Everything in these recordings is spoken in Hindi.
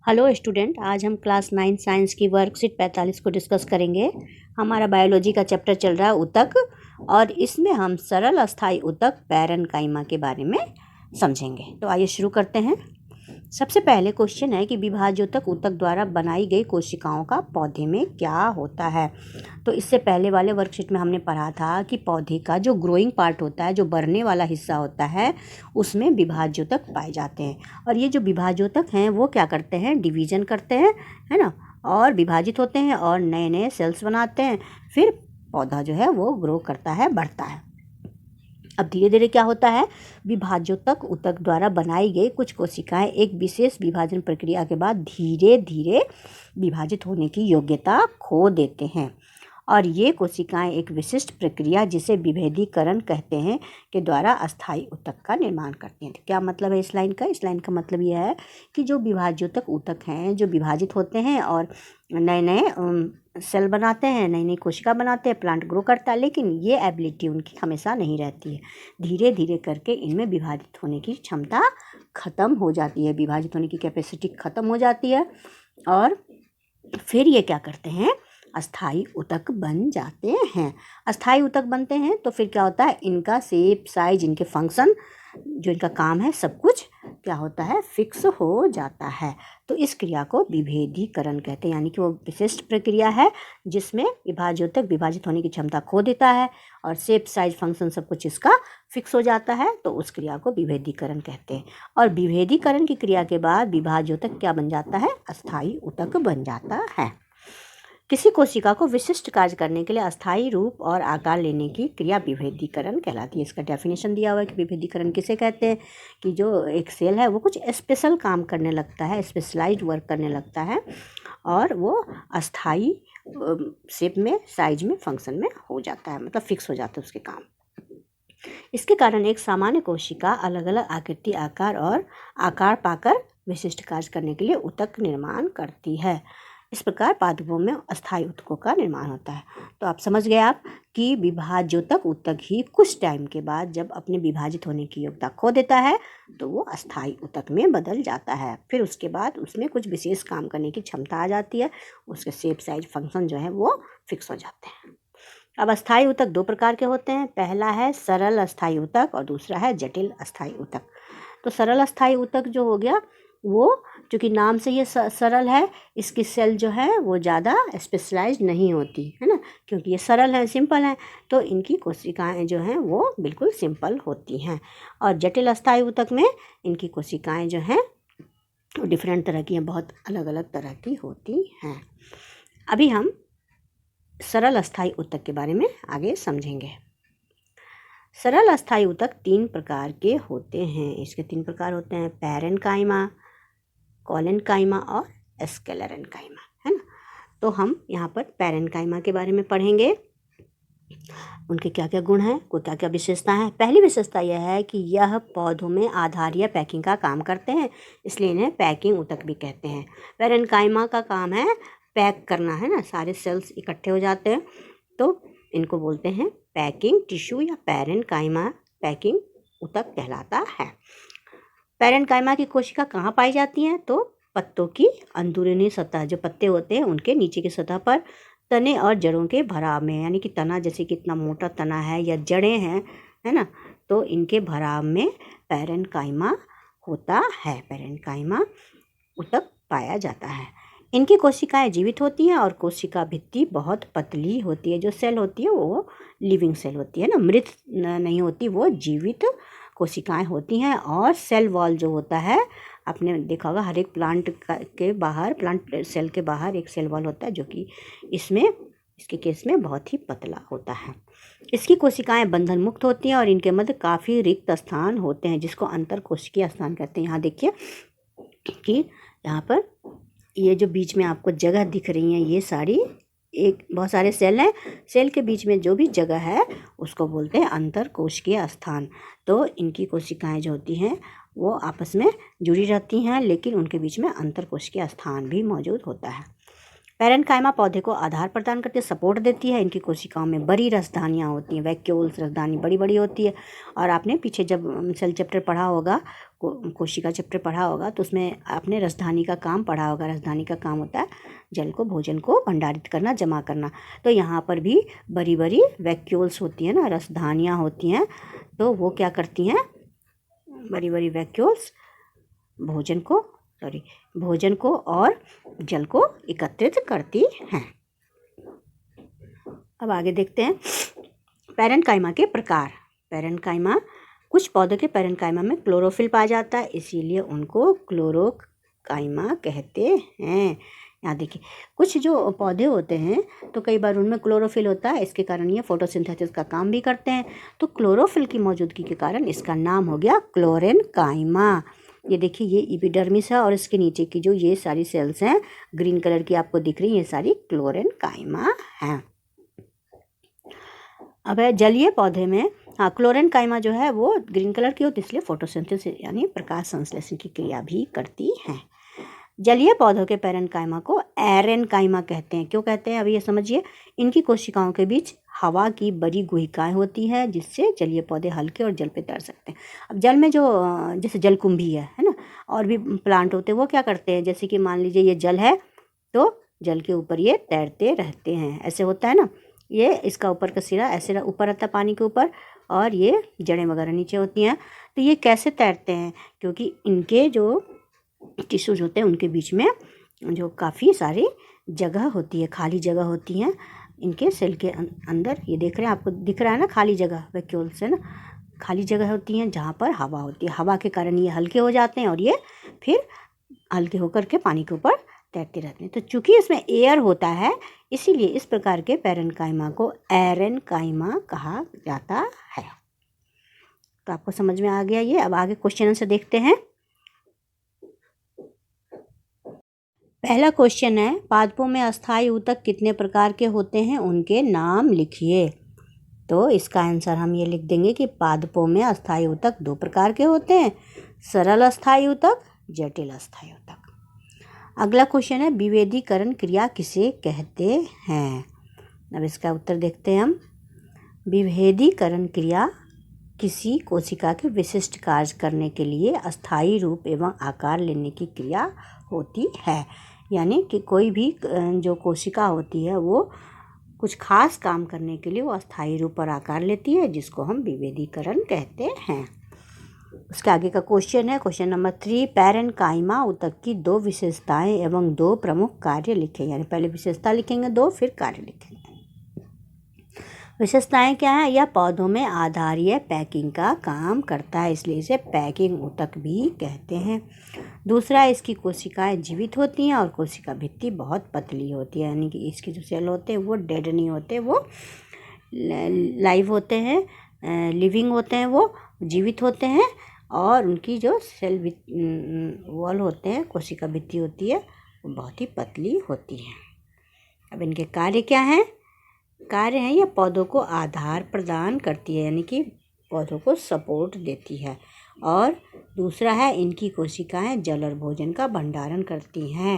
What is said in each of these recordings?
हेलो स्टूडेंट, आज हम क्लास 9 साइंस की वर्कशीट 45 को डिस्कस करेंगे। हमारा बायोलॉजी का चैप्टर चल रहा है ऊतक, और इसमें हम सरल अस्थायी ऊतक पैरेन्काइमा के बारे में समझेंगे। तो आइए शुरू करते हैं। सबसे पहले क्वेश्चन है कि विभाज्योतक ऊतक द्वारा बनाई गई कोशिकाओं का पौधे में क्या होता है। तो इससे पहले वाले वर्कशीट में हमने पढ़ा था कि पौधे का जो ग्रोइंग पार्ट होता है, जो बढ़ने वाला हिस्सा होता है, उसमें विभाज्योतक पाए जाते हैं। और ये जो विभाज्योतक हैं वो क्या करते हैं, डिवीजन करते हैं, है ना, और विभाजित होते हैं और नए नए सेल्स बनाते हैं। फिर पौधा जो है वो ग्रो करता है, बढ़ता है। अब धीरे धीरे क्या होता है, विभाज्योतक ऊतक द्वारा बनाई गई कुछ कोशिकाएं एक विशेष विभाजन प्रक्रिया के बाद धीरे धीरे विभाजित होने की योग्यता खो देते हैं, और ये कोशिकाएं एक विशिष्ट प्रक्रिया जिसे विभेदीकरण कहते हैं के द्वारा अस्थायी ऊतक का निर्माण करती हैं। तो क्या मतलब है इस लाइन का? इस लाइन का मतलब यह है कि जो विभाज्योतक ऊतक हैं, जो विभाजित होते हैं और नए नए सेल बनाते हैं, नई नई कोशिका बनाते हैं, प्लांट ग्रो करता है, लेकिन ये एबिलिटी उनकी हमेशा नहीं रहती है। धीरे धीरे करके इनमें विभाजित होने की क्षमता ख़त्म हो जाती है, विभाजित होने की कैपेसिटी ख़त्म हो जाती है, और फिर ये क्या करते हैं, अस्थायी ऊतक बन जाते हैं। अस्थायी ऊतक बनते हैं तो फिर क्या होता है, इनका शेप, साइज, इनके फंक्शन, जो इनका काम है, सब कुछ क्या होता है, फिक्स हो जाता है। तो इस क्रिया को विभेदीकरण कहते हैं, यानी कि वो विशिष्ट प्रक्रिया है जिसमें विभाज्योतक विभाजित होने की क्षमता खो देता है और शेप, साइज, फंक्शन सब कुछ इसका फिक्स हो जाता है। तो उस क्रिया को विभेदीकरण कहते हैं। और विभेदीकरण की क्रिया के बाद विभाज्योतक क्या बन जाता है, अस्थायी ऊतक बन जाता है। किसी कोशिका को विशिष्ट कार्य करने के लिए अस्थायी रूप और आकार लेने की क्रिया विभेदीकरण कहलाती है। इसका डेफिनेशन दिया हुआ है कि विभेदीकरण किसे कहते हैं, कि जो एक सेल है वो कुछ स्पेशल काम करने लगता है, स्पेशलाइज्ड वर्क करने लगता है, और वो अस्थायी शेप में, साइज में, फंक्शन में हो जाता है, मतलब फिक्स हो जाता है उसके काम। इसके कारण एक सामान्य कोशिका अलग अलग आकृति, आकार और आकार पाकर विशिष्ट कार्य करने के लिए ऊतक निर्माण करती है। इस प्रकार पादपों में अस्थायी ऊतकों का निर्माण होता है। तो आप समझ गए आप कि विभाज्योतक ऊतक ही कुछ टाइम के बाद जब अपने विभाजित होने की योग्यता खो देता है तो वो अस्थायी ऊतक में बदल जाता है। फिर उसके बाद उसमें कुछ विशेष काम करने की क्षमता आ जाती है, उसके शेप, साइज, फंक्शन जो है वो फिक्स हो जाते हैं। अब अस्थायी ऊतक दो प्रकार के होते हैं। पहला है सरल अस्थायी ऊतक और दूसरा है जटिल अस्थायी ऊतक। तो सरल अस्थायी ऊतक जो हो गया, वो चूँकि नाम से ये सरल है, इसकी सेल जो है वो ज़्यादा स्पेशलाइज्ड नहीं होती है ना, क्योंकि ये सरल है, सिंपल है, तो इनकी कोशिकाएं जो हैं वो बिल्कुल सिंपल होती हैं। और जटिल अस्थायी ऊतक में इनकी कोशिकाएं जो हैं वो डिफरेंट तरह की हैं, बहुत अलग अलग तरह की होती हैं। अभी हम सरल अस्थायी ऊतक के बारे में आगे समझेंगे। सरल अस्थायी ऊतक 3 प्रकार के होते हैं। इसके 3 प्रकार होते हैं, पैरेन्काइमा, कोलेन्काइमा और स्क्लेरेन्काइमा, है ना। तो हम यहाँ पर पैरेन्काइमा के बारे में पढ़ेंगे, उनके क्या क्या गुण हैं, को क्या क्या विशेषता हैं। पहली विशेषता यह है कि यह पौधों में आधार या पैकिंग का काम करते हैं, इसलिए इन्हें पैकिंग ऊतक भी कहते हैं। पैरेन्काइमा का काम है पैक करना, है ना, सारे सेल्स इकट्ठे हो जाते हैं, तो इनको बोलते हैं पैकिंग टिश्यू या पैरेन्काइमा पैकिंग ऊतक कहलाता है। पैरेन्काइमा की कोशिका कहाँ पाई जाती हैं, तो पत्तों की अंदरूनी सतह, जो पत्ते होते हैं उनके नीचे की सतह पर, तने और जड़ों के भराव में, यानी कि तना जैसे कि इतना मोटा तना है या जड़ें हैं, है ना, तो इनके भराव में पैरेन्काइमा होता है, पैरेन्काइमा ऊतक पाया जाता है। इनकी कोशिकाएं जीवित होती हैं और कोशिका भित्ति बहुत पतली होती है। जो सेल होती है वो लिविंग सेल होती है ना, मृत नहीं होती, वो जीवित कोशिकाएं होती हैं। और सेल वॉल जो होता है, आपने देखा होगा हर एक प्लांट के बाहर, प्लांट सेल के बाहर एक सेल वॉल होता है, जो कि इसके केस में बहुत ही पतला होता है। इसकी कोशिकाएं बंधन मुक्त होती हैं और इनके मध्य काफ़ी रिक्त स्थान होते हैं, जिसको अंतर कोशिकीय स्थान कहते हैं। यहाँ देखिए कि यहाँ पर ये जो बीच में आपको जगह दिख रही हैं, ये सारी एक बहुत सारे सेल हैं, सेल के बीच में जो भी जगह है उसको बोलते हैं अंतर कोशिकीय स्थान। तो इनकी कोशिकाएं जो होती हैं वो आपस में जुड़ी रहती हैं, लेकिन उनके बीच में अंतर कोशिकीय स्थान भी मौजूद होता है। पैरेन्काइमा पौधे को आधार प्रदान करती है, सपोर्ट देती है। इनकी कोशिकाओं में बड़ी रसधानियाँ होती हैं, वैक्यूल्स, रसधानी बड़ी बड़ी होती है। और आपने पीछे जब सेल चैप्टर पढ़ा होगा, कोशिका चैप्टर पढ़ा होगा, तो उसमें आपने रसधानी का काम पढ़ा होगा। रसधानी का काम होता है जल को, भोजन को भंडारित करना, जमा करना। तो यहाँ पर भी बड़ी बड़ी वैक्यूल्स होती हैं ना, रसधानियाँ होती हैं। तो वो क्या करती हैं, बड़ी बड़ी वैक्यूल्स भोजन को और जल को एकत्रित करती हैं। अब आगे देखते हैं पैरेन्काइमा के प्रकार। पैरेन्काइमा, कुछ पौधों के पैरेन्काइमा में क्लोरोफिल पाया जाता है, इसीलिए उनको क्लोरोकाइमा कहते हैं। यहाँ देखिए, कुछ जो पौधे होते हैं तो कई बार उनमें क्लोरोफिल होता है, इसके कारण ये फोटोसिंथेसिस का काम भी करते हैं। तो क्लोरोफिल की मौजूदगी के कारण इसका नाम हो गया क्लोरेन्काइमा। ये देखिए, ये एपिडर्मिस है और इसके नीचे की जो ये सारी सेल्स हैं ग्रीन कलर की आपको दिख रही हैं, ये सारी क्लोरेन्काइमा हैं। अब है जलीय पौधे में, हाँ, क्लोरेन्काइमा जो है वो ग्रीन कलर की होती है, इसलिए फोटोसिंथेसिस यानी प्रकाश संश्लेषण की क्रिया भी करती हैं। जलीय पौधों के पैरेन्काइमा को एरेन्काइमा कहते हैं। क्यों कहते हैं, अभी ये समझिए। इनकी कोशिकाओं के बीच हवा की बड़ी गुहिकाएँ होती हैं, जिससे जलीय पौधे हल्के और जल पे तैर सकते हैं। अब जल में जो जैसे जलकुंभी है ना, और भी प्लांट होते हैं, वो क्या करते हैं, जैसे कि मान लीजिए ये जल है तो जल के ऊपर ये तैरते रहते हैं, ऐसे होता है ना। ये इसका ऊपर का सिरा ऐसे ऊपर रहता है पानी के ऊपर, और ये जड़ें वगैरह नीचे होती हैं। तो ये कैसे तैरते हैं, क्योंकि इनके जो टिश्यूज होते हैं उनके बीच में जो काफ़ी सारी जगह होती है, खाली जगह होती हैं इनके सेल के अंदर। ये देख रहे हैं, आपको दिख रहा है ना, खाली जगह, वैक्यूल्स है ना, खाली जगह होती हैं जहाँ पर हवा होती है। हवा के कारण ये हल्के हो जाते हैं और ये फिर हल्के होकर के पानी के ऊपर तैरते रहते हैं। तो चूंकि इसमें एयर होता है, इसीलिए इस प्रकार के पैरेन्काइमा को एरेन्काइमा कहा जाता है। तो आपको समझ में आ गया ये। अब आगे क्वेश्चन आंसर देखते हैं। पहला क्वेश्चन है, पादपों में अस्थायी ऊतक कितने प्रकार के होते हैं, उनके नाम लिखिए। तो इसका आंसर हम ये लिख देंगे कि पादपों में अस्थायी ऊतक 2 प्रकार के होते हैं, सरल अस्थायी ऊतक, जटिल अस्थायी ऊतक। अगला क्वेश्चन है, विभेदीकरण क्रिया किसे कहते हैं। अब इसका उत्तर देखते हैं हम। विभेदीकरण क्रिया किसी कोशिका के विशिष्ट कार्य करने के लिए अस्थायी रूप एवं आकार लेने की क्रिया होती है। यानी कि कोई भी जो कोशिका होती है वो कुछ खास काम करने के लिए वो अस्थायी रूप और आकार लेती है, जिसको हम विभेदीकरण कहते हैं। उसके आगे का क्वेश्चन है, क्वेश्चन नंबर 3, पैरेन्काइमा ऊतक की 2 विशेषताएं एवं 2 प्रमुख कार्य लिखें। यानी पहले विशेषता लिखेंगे 2, फिर कार्य लिखेंगे। विशेषताएं क्या है, यह पौधों में आधारीय पैकिंग का काम करता है, इसलिए इसे पैकिंग ऊतक भी कहते हैं। दूसरा, इसकी कोशिकाएं जीवित होती हैं और कोशिका भित्ति बहुत पतली होती है, यानी कि इसके जो सेल होते हैं वो डेड नहीं होते, वो लाइव होते हैं, लिविंग होते हैं, वो जीवित होते हैं। और उनकी जो सेल वॉल होते हैं, कोशिका भित्ति होती है, वो बहुत ही पतली होती है। अब इनके कार्य क्या हैं, कार्य हैं, यह पौधों को आधार प्रदान करती है, यानी कि पौधों को सपोर्ट देती है। और दूसरा है, इनकी कोशिकाएं जल और भोजन का भंडारण करती हैं।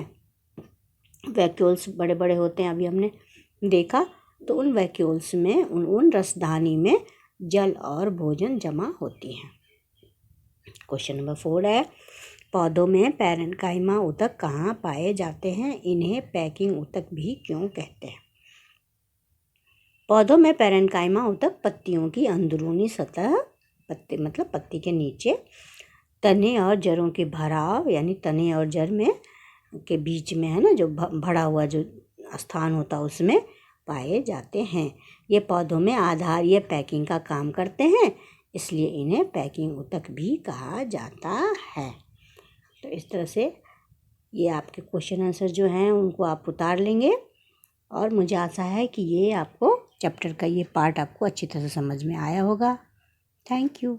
वैक्यूल्स बड़े बड़े होते हैं, अभी हमने देखा, तो उन वैक्यूल्स में उन रसधानी में जल और भोजन जमा होती हैं। क्वेश्चन नंबर 4 है, पौधों में पैरेन्काइमा ऊतक कहाँ पाए जाते हैं, इन्हें पैकिंग ऊतक भी क्यों कहते हैं। पौधों में पैरेन्काइमा ऊतक पत्तियों की अंदरूनी सतह, पत्ते मतलब पत्ती के नीचे, तने और जड़ों के भराव, यानी तने और जड़ में के बीच में है ना, जो भरा हुआ जो स्थान होता है उसमें पाए जाते हैं। ये पौधों में आधारीय पैकिंग का काम करते हैं, इसलिए इन्हें पैकिंग ऊतक भी कहा जाता है। तो इस तरह से ये आपके क्वेश्चन आंसर जो हैं उनको आप उतार लेंगे, और मुझे आशा है कि ये आपको चैप्टर का ये पार्ट आपको अच्छी तरह से समझ में आया होगा। Thank you.